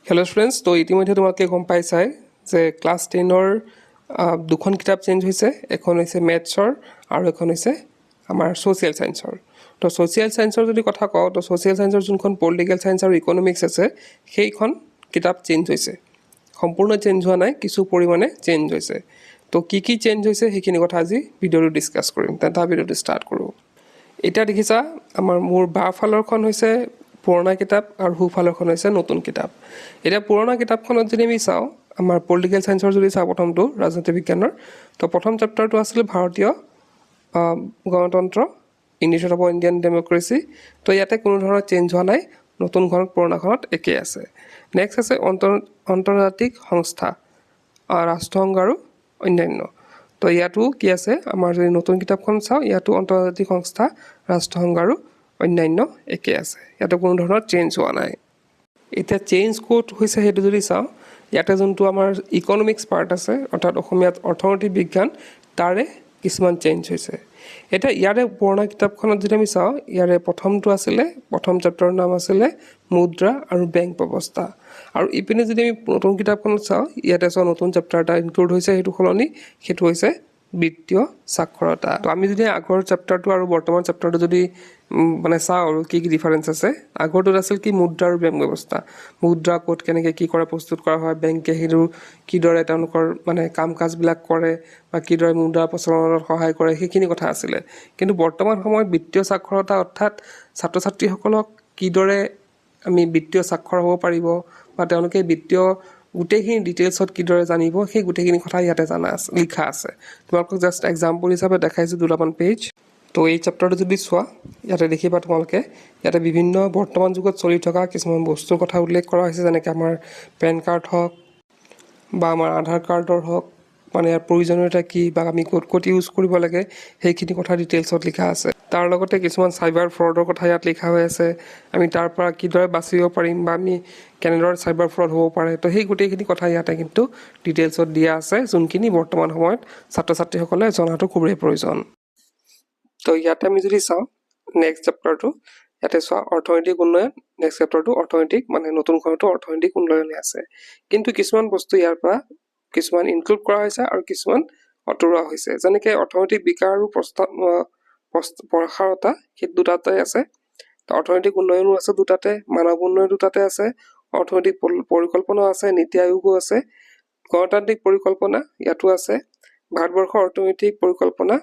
Hello' friends, তো ইতিমধ্যে তোমালোকে গম পাইছাই যে ক্লাছ 10ৰ দুখন কিতাপ চেঞ্জ হৈছে। এখন হৈছে মেথছৰ আৰু এখন হৈছে আমাৰ ছ'চিয়েল ছায়েন্সৰ। তো ছ'চিয়েল ছায়েন্সৰ যদি কথা কওঁ, তো ছ'চিয়েল ছায়েন্সৰ যোনখন পলিটিকেল ছায়েন্স আৰু ইকনমিক্স আছে সেইখন কিতাপ চেঞ্জ হৈছে। সম্পূৰ্ণ চেঞ্জ হোৱা নাই, কিছু পৰিমাণে চেঞ্জ হৈছে। তো কি চেঞ্জ হৈছে সেইখিনি কথা আজি ভিডিঅ'টো ডিছকাছ কৰিম। তেন্তে ভিডিঅ'টো ষ্টাৰ্ট কৰোঁ। এতিয়া দেখিছা মোৰ বাওঁফালৰখন হৈছে পুৰণা কিতাপ আৰু সোঁফালৰখন হৈছে নতুন কিতাপ। এতিয়া পুৰণা কিতাপখনত যদি আমি চাওঁ, আমাৰ পলিটিকেল ছায়েন্সৰ যদি চাওঁ প্ৰথমটো ৰাজনীতি বিজ্ঞানৰ, তো প্ৰথম চেপ্টাৰটো আছিলে ভাৰতীয় গণতন্ত্ৰ, ইনিচিয়েটিভ অফ ইণ্ডিয়ান ডেম'ক্ৰেচি। তো ইয়াতে কোনো ধৰণৰ চেঞ্জ হোৱা নাই, নতুনখনত পুৰণাখনত একেই আছে। নেক্সট আছে আন্তৰ্জাতিক সংস্থা, ৰাষ্ট্ৰসংঘ আৰু অন্যান্য। তো ইয়াতো কি আছে, আমাৰ যদি নতুন কিতাপখন চাওঁ, ইয়াতো আন্তৰ্জাতিক সংস্থা, ৰাষ্ট্ৰসংঘ আৰু অন্যান্য একেই আছে। ইয়াতো কোনো ধৰণৰ চেঞ্জ হোৱা নাই। এতিয়া চেঞ্জ ক'ত হৈছে সেইটো যদি চাওঁ, ইয়াতে যোনটো আমাৰ ইকনমিক্স পাৰ্ট আছে, অৰ্থাৎ অসমীয়াত অৰ্থনৈতিক বিজ্ঞান, তাৰে কিছুমান চেঞ্জ হৈছে। এতিয়া ইয়াৰে পুৰণা কিতাপখনত যদি আমি চাওঁ, ইয়াৰে প্ৰথম চেপ্টাৰৰ নাম আছিলে মুদ্ৰা আৰু বেংক ব্যৱস্থা। আৰু ইপিনে যদি আমি নতুন কিতাপখনত চাওঁ, ইয়াতে চোৱা নতুন চেপ্টাৰ এটা ইনক্লুড হৈছে, সেইটো হৈছে বিত্তীয় সাক্ষৰতা। তো আমি যদি আগৰ চেপ্টাৰটো আৰু বৰ্তমান চেপ্টাৰটো যদি চাওঁ আৰু কি ডিফাৰেঞ্চ আছে, আগৰটোত আছিল কি মুদ্ৰা আৰু বেংক ব্যৱস্থা। মুদ্ৰা ক'ত কেনেকৈ কি কৰে প্ৰস্তুত কৰা হয়, বেংকে সেইটো কিদৰে তেওঁলোকৰ কাম কাজবিলাক কৰে বা কিদৰে মুদ্ৰা প্ৰচলনত সহায় কৰে, সেইখিনি কথা আছিলে। কিন্তু বৰ্তমান সময়ত বিত্তীয় সাক্ষৰতা অৰ্থাৎ ছাত্ৰ ছাত্ৰীসকলক কিদৰে আমি বিত্তীয় সাক্ষৰ হ'ব পাৰিব বা তেওঁলোকে বিত্তীয় গোটেইখিনি ডিটেইলছত কিদৰে জানিব, সেই গোটেইখিনি কথা ইয়াতে লিখা আছে। তোমালোকক জাষ্ট এক্সাম্পল হিচাপে দেখাইছোঁ দুটামান পেজ। তো এই চেপ্টাৰটো যদি চোৱা, ইয়াতে দেখিবা তোমালোকে ইয়াতে বিভিন্ন বৰ্তমান যুগত চলি থকা কিছুমান বস্তুৰ কথা উল্লেখ কৰা হৈছে, যেনেকৈ আমাৰ পেন কাৰ্ড হওক বা আমাৰ আধাৰ কাৰ্ডৰ হওক, ইয়াৰ প্ৰয়োজনীয়তা কি বা আমি ক'ত ইউজ কৰিব লাগে, সেইখিনি কথা ডিটেইলছত লিখা আছে। তাৰ লগতে কিছুমান চাইবাৰ ফ্ৰডৰ কথা ইয়াত লিখা হৈ আছে, আমি তাৰ পৰা কিদৰে বাচিব পাৰিম বা আমি কেনেদৰে চাইবাৰ ফ্ৰড হ'ব পাৰে। তো সেই গোটেইখিনি কথা ইয়াতে কিন্তু ডিটেইলছত দিয়া আছে, যোনখিনি বৰ্তমান সময়ত ছাত্ৰ ছাত্ৰীসকলে জনাটো খুবেই প্ৰয়োজন। তো ইয়াতে আমি যদি চাওঁ নেক্সট চেপ্টাৰটো, ইয়াতে চোৱা অৰ্থনৈতিক উন্নয়ন, নেক্সট চেপ্টাৰটো অৰ্থনৈতিক নতুনখনতো অৰ্থনৈতিক উন্নয়নে আছে। কিন্তু কিছুমান বস্তু ইয়াৰ পৰা কিছুমান ইনক্লুড কৰা হৈছে আৰু কিছুমান আঁতৰোৱা হৈছে, যেনেকৈ অৰ্থনৈতিক বিকাশ আৰু প্ৰসাৰতা, সেই দুটাতে আছে। অৰ্থনৈতিক উন্নয়নো আছে দুটাতে, মানৱ উন্নয়ন দুটাতে আছে, অৰ্থনৈতিক পৰিকল্পনা আছে, নীতি আয়োগো আছে, গণতান্ত্ৰিক পৰিকল্পনা ইয়াতো আছে, ভাৰতবৰ্ষৰ অৰ্থনৈতিক পৰিকল্পনা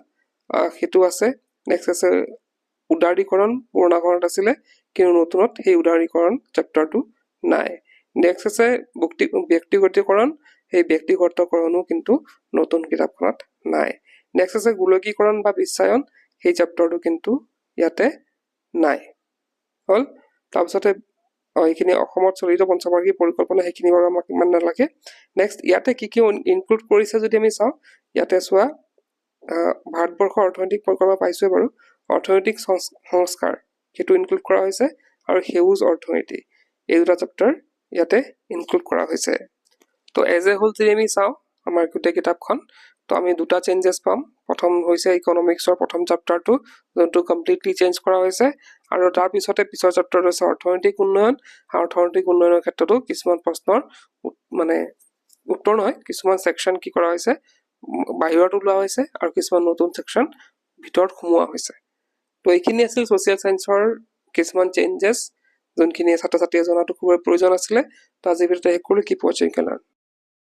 সেইটো আছে। নেক্সট আছে উদাৰীকৰণ, পুৰণাখনত আছিলে কিন্তু নতুনত সেই উদাৰীকৰণ চেপ্টাৰটো নাই। নেক্সট আছে ব্যক্তিগতকৰণ, সেই ব্যক্তিগতকৰণো কিন্তু নতুন কিতাপখনত নাই। নেক্সট আছে গোলকীকৰণ বা বিশ্বায়ন, সেই চেপ্টাৰটো কিন্তু ইয়াতে নাই। হ'ল তাৰপিছতে এইখিনি অসমত চলিত পঞ্চবাৰ্ষিক পৰিকল্পনা, সেইখিনি বাৰু আমাক ইমান নালাগে। নেক্সট ইয়াতে কি ইনক্লুড কৰিছে যদি আমি চাওঁ, ইয়াতে চোৱা ভাৰতবৰ্ষৰ অৰ্থনৈতিক পৰিকল্পনা পাইছোৱে বাৰু, অৰ্থনৈতিক সংস্কাৰ সেইটো ইনক্লুড কৰা হৈছে, আৰু সেউজ অৰ্থনীতি, এই দুটা চেপ্টাৰ ইয়াতে ইনক্লুড কৰা হৈছে। তো এজ এ হোল যদি আমি চাওঁ আমাৰ গোটেই কিতাপখন, তো আমি দুটা চেঞ্জেছ পাম। প্ৰথম হৈছে ইকনমিক্সৰ প্ৰথম চেপ্টাৰটো, যোনটো কমপ্লিটলি চেঞ্জ কৰা হৈছে, আৰু তাৰপিছতে পিছৰ চেপ্টাৰটো হৈছে অৰ্থনৈতিক উন্নয়ন। অৰ্থনৈতিক উন্নয়নৰ ক্ষেত্ৰতো কিছুমান প্ৰশ্নৰ উত্তৰ নহয়, কিছুমান ছেকশ্যন কি কৰা হৈছে বাহিৰত ওলোৱা হৈছে আৰু কিছুমান নতুন ছেকশ্যন ভিতৰত সোমোৱা হৈছে। তো এইখিনি আছিল ছ'চিয়েল ছায়েন্সৰ কিছুমান চেঞ্জেছ, যোনখিনি ছাত্ৰ ছাত্ৰীয়ে জনাটো খুবেই প্ৰয়োজন আছিলে। তো আজিৰ ভিডিঅ'টো শেষ কৰিলোঁ। কিপ ৱাচিং, কেন লাৰ্ণ।